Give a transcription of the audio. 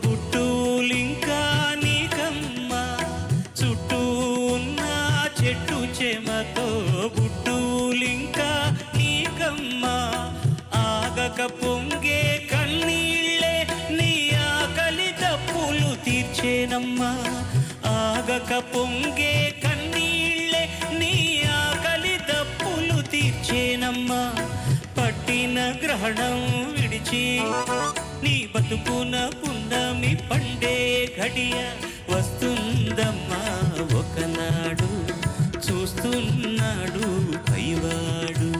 బుట్టూలింకా నీకమ్మా చుట్టూ ఉన్న చెట్టు చేమతో బుట్టూలింకా నీకమ్మా ఆగక పొంగే కన్నీళ్ళే నీ ఆకలి తప్పులు తీర్చేనమ్మా ఆగక పొంగే కన్నీళ్ళే నీ ఆకలి తప్పులు తీర్చేనమ్మా పట్టిన గ్రహణం విడిచి నీ బతుకున పున్నమి పండే ఘడియ వస్తుందమ్మా ఒకనాడు చూస్తున్నాడు పైవాడు